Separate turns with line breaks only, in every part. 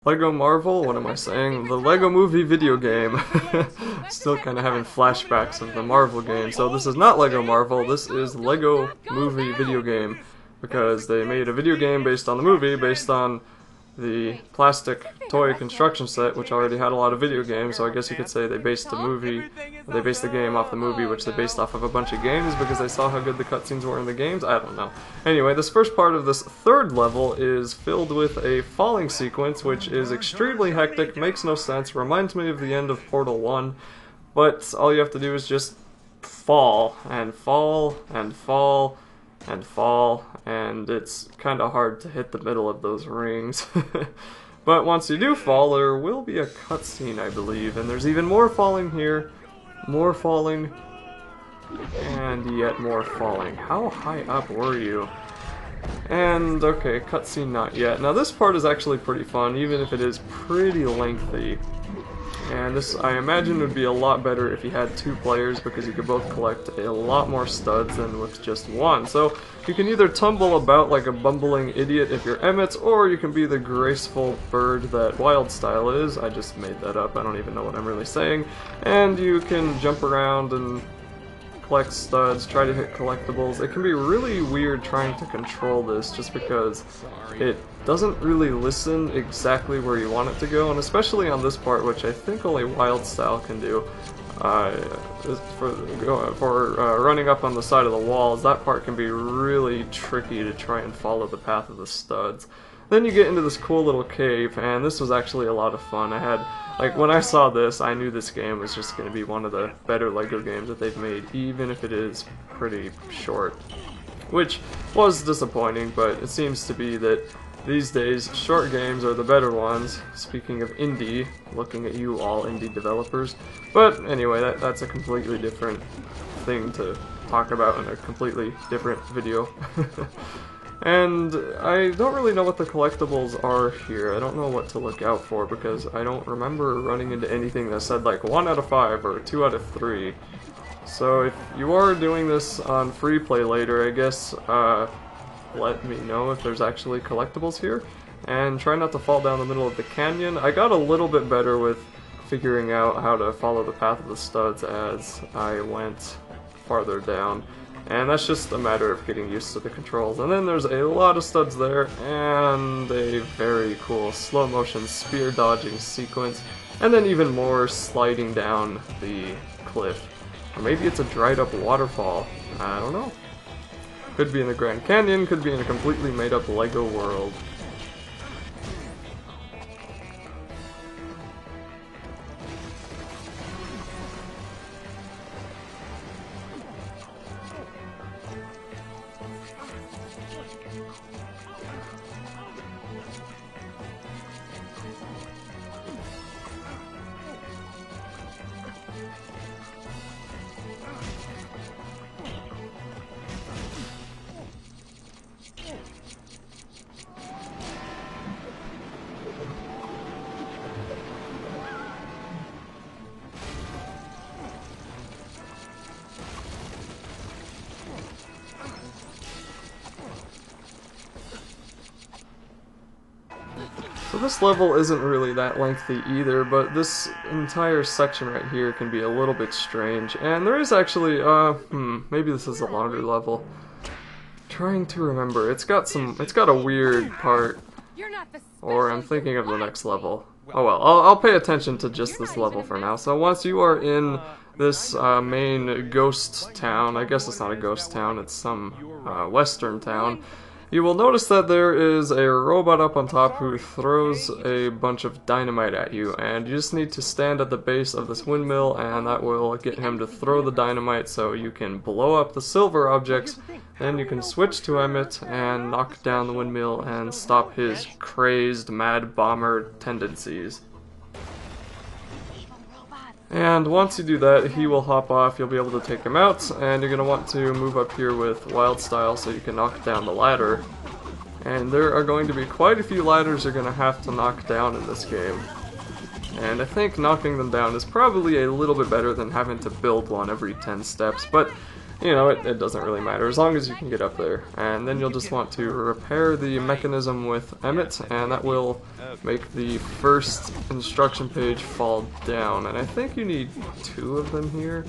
LEGO Marvel? What am I saying? The LEGO Movie Videogame. Still kind of having flashbacks of the Marvel game. So this is not LEGO Marvel, this is LEGO Movie Videogame. Because they made a video game based on the movie, based on the plastic toy construction set, which already had a lot of video games, so I guess you could say they based the game off the movie, which they based off of a bunch of games because they saw how good the cutscenes were in the games. I don't know. Anyway, this first part of this third level is filled with a falling sequence, which is extremely hectic, makes no sense, reminds me of the end of Portal 1, but all you have to do is just fall, and fall, and fall, and fall, and it's kind of hard to hit the middle of those rings. But once you do fall, there will be a cutscene, I believe, and there's even more falling here, more falling, and yet more falling. How high up were you? And, okay, cutscene not yet. Now this part is actually pretty fun, even if it is pretty lengthy. And this, I imagine, would be a lot better if you had two players because you could both collect a lot more studs than with just one. So you can either tumble about like a bumbling idiot if you're Emmett, or you can be the graceful bird that Wildstyle is. I just made that up, I don't even know what I'm really saying. And you can jump around and collect studs, try to hit collectibles. It can be really weird trying to control this just because it doesn't really listen exactly where you want it to go, and especially on this part, which I think only Wildstyle can do, for running up on the side of the walls, that part can be really tricky to try and follow the path of the studs. Then you get into this cool little cave, and this was actually a lot of fun. When I saw this, I knew this game was just going to be one of the better LEGO games that they've made, even if it is pretty short. Which was disappointing, but it seems to be that these days, short games are the better ones. Speaking of indie, looking at you all indie developers. But anyway, that's a completely different thing to talk about in a completely different video. And I don't really know what the collectibles are here. I don't know what to look out for because I don't remember running into anything that said like 1 out of 5 or 2 out of 3. So if you are doing this on free play later, I guess let me know if there's actually collectibles here. And try not to fall down the middle of the canyon. I got a little bit better with figuring out how to follow the path of the studs as I went farther down. And that's just a matter of getting used to the controls. And then there's a lot of studs there, and a very cool slow motion spear dodging sequence, and then even more sliding down the cliff. Or maybe it's a dried up waterfall. I don't know. Could be in the Grand Canyon, could be in a completely made up LEGO world. So this level isn't really that lengthy either, but this entire section right here can be a little bit strange. And there is actually, maybe this is a longer level. Trying to remember, it's got a weird part. Or I'm thinking of the next level. Oh well, I'll pay attention to just this level for now. So once you are in this main ghost town, I guess it's not a ghost town, it's some western town, you will notice that there is a robot up on top who throws a bunch of dynamite at you, and you just need to stand at the base of this windmill, and that will get him to throw the dynamite so you can blow up the silver objects. Then you can switch to Emmett and knock down the windmill and stop his crazed mad bomber tendencies. And once you do that, he will hop off, you'll be able to take him out, and you're going to want to move up here with Wildstyle so you can knock down the ladder. And there are going to be quite a few ladders you're going to have to knock down in this game. And I think knocking them down is probably a little bit better than having to build one every 10 steps, but you know, it doesn't really matter as long as you can get up there. And then you'll just want to repair the mechanism with Emmett, and that will make the first instruction page fall down. And I think you need 2 of them here.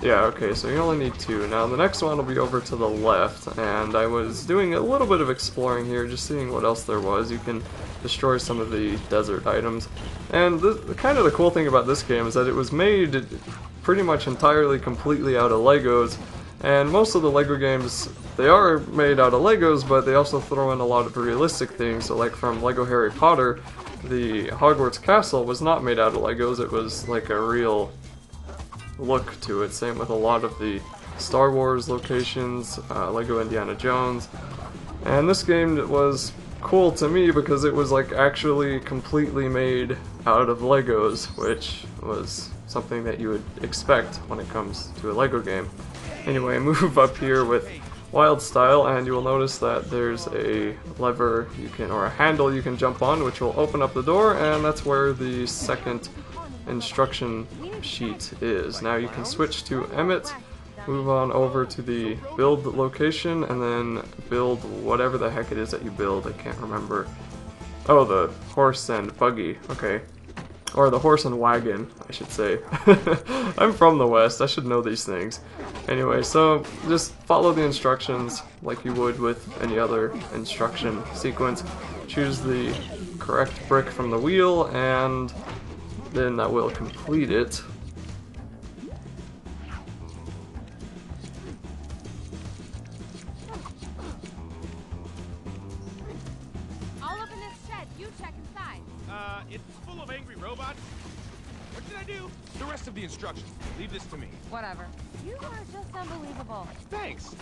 Yeah, okay, so you only need 2. Now the next one will be over to the left, and I was doing a little bit of exploring here, just seeing what else there was. You can destroy some of the desert items. And kind of the cool thing about this game is that it was made pretty much entirely completely out of Legos, and most of the Lego games, they are made out of Legos, but they also throw in a lot of realistic things. So like from Lego Harry Potter, the Hogwarts Castle was not made out of Legos, it was like a real look to it. Same with a lot of the Star Wars locations, Lego Indiana Jones. And this game was cool to me because it was like actually completely made out of Legos, which was something that you would expect when it comes to a Lego game. Anyway, move up here with Wild Style, and you will notice that there's a lever you can, or a handle you can jump on, which will open up the door, and that's where the second instruction sheet is. Now you can switch to Emmett, move on over to the build location, and then build whatever the heck it is that you build. I can't remember. Oh, the horse and buggy. Okay. Or the horse and wagon, I should say. I'm from the West, I should know these things. Anyway, so just follow the instructions like you would with any other instruction sequence. Choose the correct brick from the wheel, and then that will complete it.
I'll open this shed, you check inside.
It's full of angry robots. What did I do? The rest of the instructions. Leave this to me.
Whatever. You are just unbelievable.
Thanks.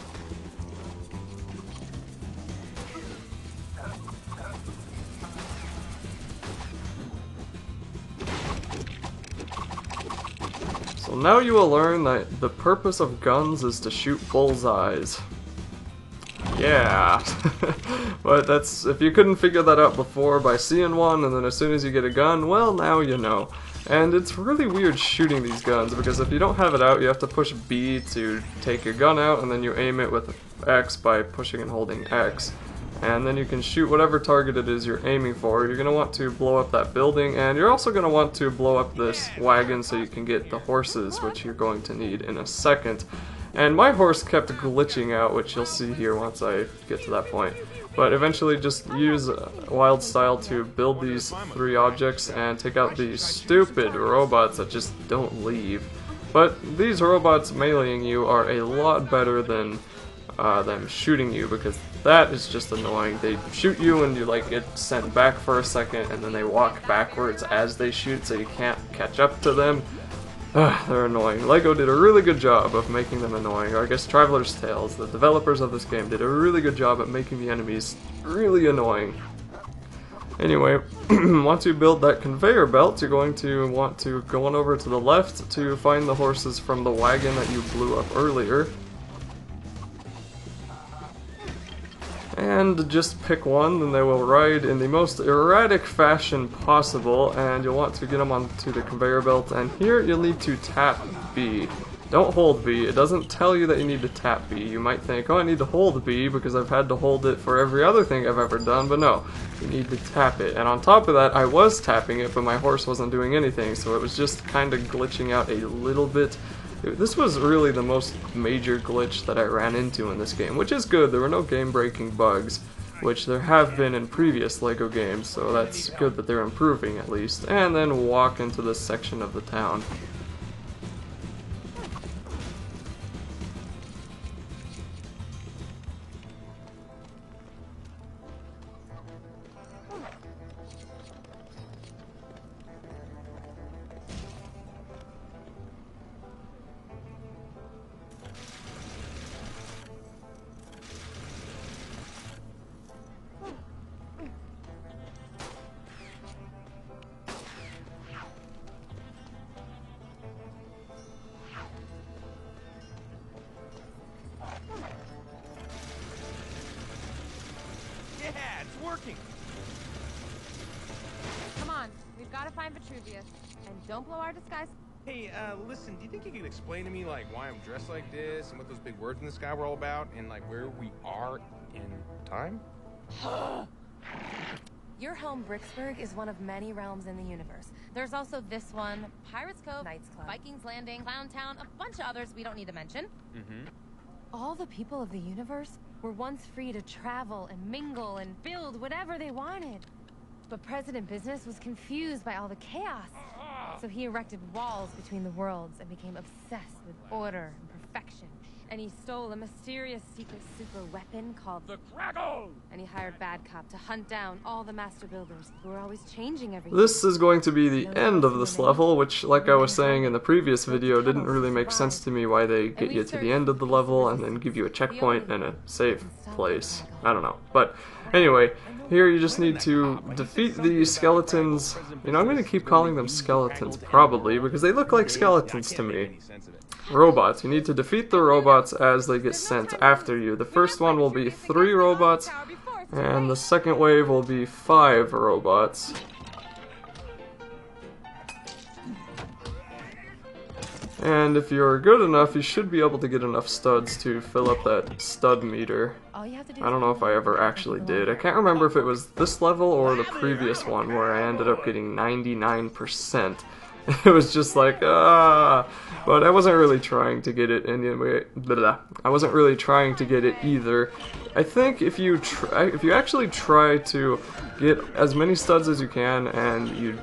So now you will learn that the purpose of guns is to shoot bullseyes. Yeah, but that's, if you couldn't figure that out before by seeing one and then as soon as you get a gun, well, now you know. And it's really weird shooting these guns because if you don't have it out, you have to push B to take your gun out, and then you aim it with X by pushing and holding X. And then you can shoot whatever target it is you're aiming for. You're going to want to blow up that building, and you're also going to want to blow up this wagon so you can get the horses, which you're going to need in a second. And my horse kept glitching out, which you'll see here once I get to that point. But eventually just use Wild Style to build these 3 objects and take out these stupid robots that just don't leave. But these robots meleeing you are a lot better than them shooting you, because that is just annoying. They shoot you and you like get sent back for a second, and then they walk backwards as they shoot, so you can't catch up to them. They're annoying. LEGO did a really good job of making them annoying, or I guess Traveler's Tales, the developers of this game, did a really good job at making the enemies really annoying. Anyway, once you build that conveyor belt, you're going to want to go on over to the left to find the horses from the wagon that you blew up earlier. And just pick one, and they will ride in the most erratic fashion possible, and you'll want to get them onto the conveyor belt, and here you'll need to tap B. Don't hold B, it doesn't tell you that you need to tap B. You might think, oh, I need to hold B because I've had to hold it for every other thing I've ever done, but no, you need to tap it. And on top of that, I was tapping it, but my horse wasn't doing anything, so it was just kind of glitching out a little bit. This was really the most major glitch that I ran into in this game, which is good. There were no game-breaking bugs, which there have been in previous LEGO games, so that's good that they're improving at least. And then walk into this section of the town.
Yeah, it's working.
Come on, we've got to find Vitruvius. And don't blow our disguise.
Hey, listen, do you think you could explain to me, like, why I'm dressed like this and what those big words in the sky were all about and, like, where we are in time?
Your home, Bricksburg, is one of many realms in the universe. There's also this one, Pirates Cove, Knights Club, Vikings Landing, Clown Town, a bunch of others we don't need to mention.
Mm-hmm.
All the people of the universe were once free to travel and mingle and build whatever they wanted. But President Business was confused by all the chaos. So he erected walls between the worlds and became obsessed with order and perfection. And he stole a mysterious secret super weapon called
The Crackle!
And he hired Bad Cop to hunt down all the master builders who were always changing everything.
This is going to be the end of this level, which, like I was saying in the previous video, didn't really make sense to me why they get you to the end of the level and then give you a checkpoint and a save place. I don't know. But anyway, here you just need to defeat the skeletons. You know, I'm going to keep calling them skeletons, probably, because they look like skeletons to me. Robots. You need to defeat the robots as they get sent after you. The first one will be 3 robots, and the second wave will be 5 robots. And if you're good enough, you should be able to get enough studs to fill up that stud meter. I don't know if I ever actually did. I can't remember if it was this level or the previous one where I ended up getting 99%. It was just like, but I wasn't really trying to get it anyway. I wasn't really trying to get it either. I think if you actually try to get as many studs as you can and you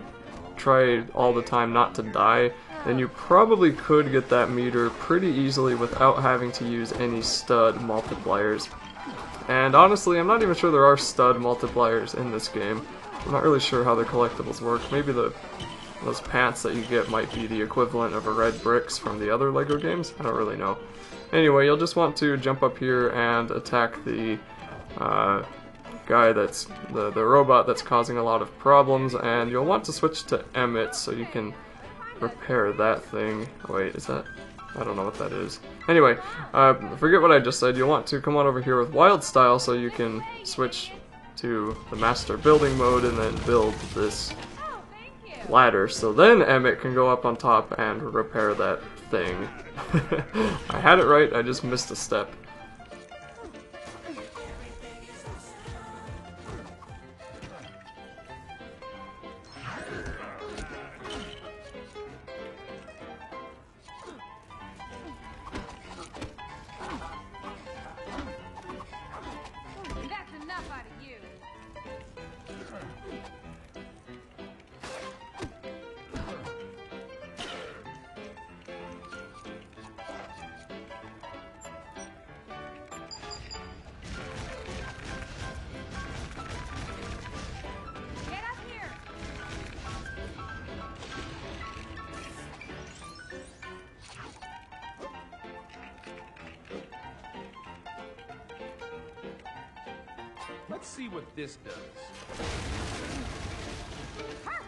try all the time not to die, then you probably could get that meter pretty easily without having to use any stud multipliers. And honestly, I'm not even sure there are stud multipliers in this game. I'm not really sure how the collectibles work. Maybe those pants that you get might be the equivalent of a red bricks from the other LEGO games? I don't really know. Anyway, you'll just want to jump up here and attack the guy that's the robot that's causing a lot of problems, and you'll want to switch to Emmett so you can repair that thing. Oh, wait, is that? I don't know what that is. Anyway, forget what I just said. You'll want to come on over here with Wild Style so you can switch to the master building mode and then build this ladder, so then Emmett can go up on top and repair that thing. I had it right, I just missed a step.
That's enough out of you. Get up here.
Let's see what this does.
Perfect.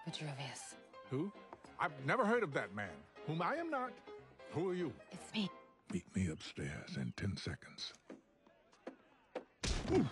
Vitruvius.
Who? I've never heard of that man. Whom I am not. Who are you?
It's me.
Meet me upstairs in 10 seconds. Oof.